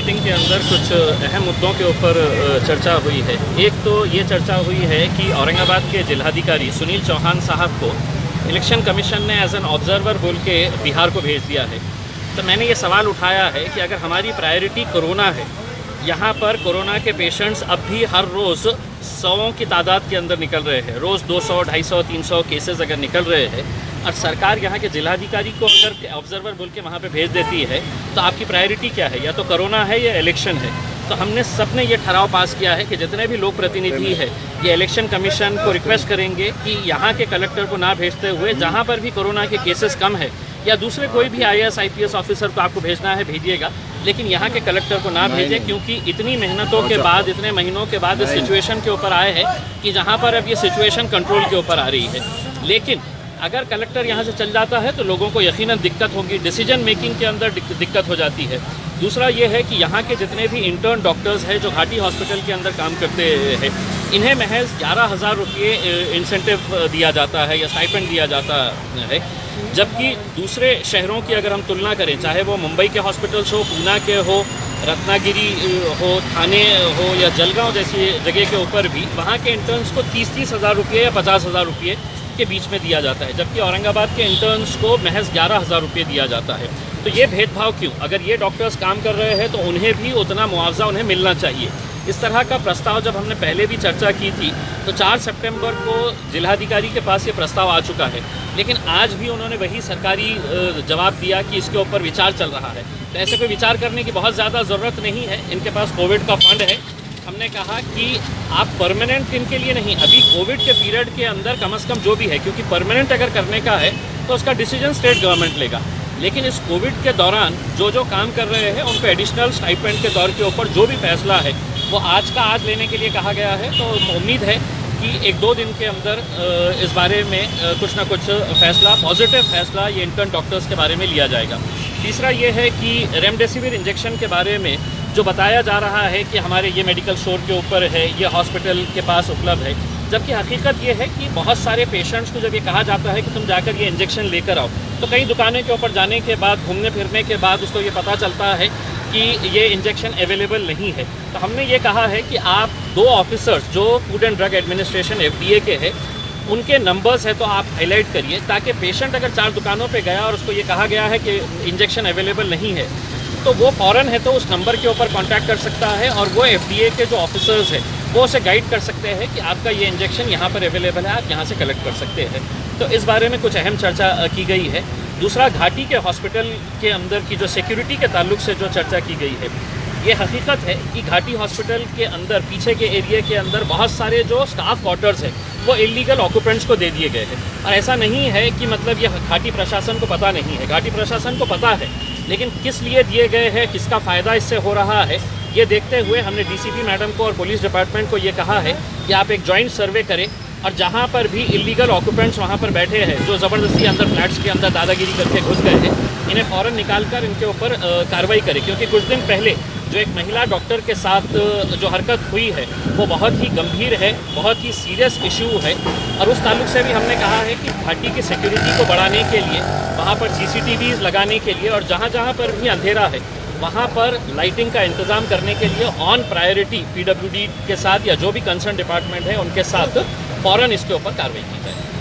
Meeting के अंदर कुछ अहम मुद्दों के ऊपर चर्चा हुई है। एक तो ये चर्चा हुई है कि औरंगाबाद के जिलाधिकारी सुनील चौहान साहब को इलेक्शन कमीशन ने एज एन ऑब्जर्वर बोल के बिहार को भेज दिया है। तो मैंने ये सवाल उठाया है कि अगर हमारी प्रायोरिटी कोरोना है, यहाँ पर कोरोना के पेशेंट्स अब भी हर रोज़ 100 की तादाद के अंदर निकल रहे हैं, रोज़ 200, 250, 300 केसेस अगर निकल रहे हैं और सरकार यहाँ के जिलाधिकारी को अगर ऑब्जर्वर बोल के वहाँ पे भेज देती है तो आपकी प्रायोरिटी क्या है? या तो कोरोना है या इलेक्शन है। तो हमने सबने ये ठराव पास किया है कि जितने भी लोक प्रतिनिधि है ये इलेक्शन कमीशन को रिक्वेस्ट करेंगे कि यहाँ के कलेक्टर को ना भेजते हुए जहाँ पर भी कोरोना के केसेस कम है या दूसरे कोई भी IAS IPS ऑफिसर को आपको भेजना है भेजिएगा, लेकिन यहाँ के कलेक्टर को ना भेजें, क्योंकि इतनी मेहनतों के बाद, इतने महीनों के बाद इस सिचुएशन के ऊपर आए हैं कि जहाँ पर अब ये सिचुएशन कंट्रोल के ऊपर आ रही है। लेकिन अगर कलेक्टर यहाँ से चल जाता है तो लोगों को यकीनन दिक्कत होगी, डिसीजन मेकिंग के अंदर दिक्कत हो जाती है। दूसरा ये है कि यहाँ के जितने भी इंटर्न डॉक्टर्स हैं जो घाटी हॉस्पिटल के अंदर काम करते हैं, इन्हें महज 11,000 रुपये इंसेंटिव दिया जाता है या स्टाइपेंड दिया जाता है, जबकि दूसरे शहरों की अगर हम तुलना करें, चाहे वो मुंबई के हॉस्पिटल्स हो, पूना के हो, रत्नागिरी हो, थाने हो या जलगांव जैसी जगह के ऊपर भी वहाँ के इंटर्न्स को 30-30 हज़ार रुपये या 50,000 रुपये के बीच में दिया जाता है, जबकि औरंगाबाद के इंटर्न्स को महज 11,000 रुपये दिया जाता है। तो ये भेदभाव क्यों? अगर ये डॉक्टर्स काम कर रहे हैं तो उन्हें भी उतना मुआवजा उन्हें मिलना चाहिए। इस तरह का प्रस्ताव जब हमने पहले भी चर्चा की थी तो 4 सितंबर को जिलाधिकारी के पास ये प्रस्ताव आ चुका है, लेकिन आज भी उन्होंने वही सरकारी जवाब दिया कि इसके ऊपर विचार चल रहा है। तो ऐसे कोई विचार करने की बहुत ज़्यादा ज़रूरत नहीं है, इनके पास कोविड का फंड है। हमने कहा कि आप परमानेंट इनके लिए नहीं, अभी कोविड के पीरियड के अंदर कम से कम जो भी है, क्योंकि परमानेंट अगर करने का है तो उसका डिसीजन स्टेट गवर्नमेंट लेगा, लेकिन इस कोविड के दौरान जो काम कर रहे हैं उनको एडिशनल स्टाइपेंड के तौर के ऊपर जो भी फैसला है वो आज का आज लेने के लिए कहा गया है। तो उम्मीद है कि 1-2 दिन के अंदर इस बारे में कुछ ना कुछ फैसला, पॉजिटिव फैसला ये इंटर्न डॉक्टर्स के बारे में लिया जाएगा। तीसरा ये है कि रेमडेसिविर इंजेक्शन के बारे में जो बताया जा रहा है कि हमारे ये मेडिकल स्टोर के ऊपर है, ये हॉस्पिटल के पास उपलब्ध है, जबकि हकीकत ये है कि बहुत सारे पेशेंट्स को जब ये कहा जाता है कि तुम जाकर ये इंजेक्शन लेकर आओ, तो कई दुकानों के ऊपर जाने के बाद, घूमने फिरने के बाद उसको ये पता चलता है कि ये इंजेक्शन अवेलेबल नहीं है। तो हमने ये कहा है कि आप 2 ऑफिसर्स जो food and drug administration FDA के हैं, उनके नंबर्स है तो आप हाईलाइट करिए, ताकि पेशेंट अगर 4 दुकानों पे गया और उसको ये कहा गया है कि इंजेक्शन अवेलेबल नहीं है तो वो फ़ौरन है तो उस नंबर के ऊपर कांटेक्ट कर सकता है और वो FDA के जो ऑफिसर्स हैं वो उसे गाइड कर सकते हैं कि आपका ये इंजेक्शन यहाँ पर अवेलेबल है, आप यहाँ से कलेक्ट कर सकते हैं। तो इस बारे में कुछ अहम चर्चा की गई है। दूसरा, घाटी के हॉस्पिटल के अंदर की जो सिक्योरिटी के ताल्लुक से जो चर्चा की गई है, ये हकीकत है कि घाटी हॉस्पिटल के अंदर पीछे के एरिया के अंदर बहुत सारे जो स्टाफ क्वार्टर्स हैं वो इलीगल ऑक्यूपेंट्स को दे दिए गए हैं। और ऐसा नहीं है कि मतलब ये घाटी प्रशासन को पता नहीं है, घाटी प्रशासन को पता है, लेकिन किस लिए दिए गए हैं, किसका फ़ायदा इससे हो रहा है, ये देखते हुए हमने DCP मैडम को और पुलिस डिपार्टमेंट को ये कहा है कि आप एक जॉइंट सर्वे करें और जहाँ पर भी इलीगल ऑक्यूपेंट्स वहाँ पर बैठे हैं, जो ज़बरदस्ती अंदर फ्लैट्स के अंदर दादागिरी करके घुस गए हैं, इन्हें फ़ौरन निकाल कर इनके ऊपर कार्रवाई करें। क्योंकि कुछ दिन पहले जो एक महिला डॉक्टर के साथ जो हरकत हुई है वो बहुत ही गंभीर है, बहुत ही सीरियस इशू है, और उस ताल्लुक से भी हमने कहा है कि घाटी की सिक्योरिटी को बढ़ाने के लिए वहाँ पर CCTVs लगाने के लिए और जहाँ जहाँ पर भी अंधेरा है वहाँ पर लाइटिंग का इंतज़ाम करने के लिए ऑन प्रायोरिटी PWD के साथ या जो भी कंसर्न डिपार्टमेंट है उनके साथ फ़ौरन इसके ऊपर कार्रवाई की जाए।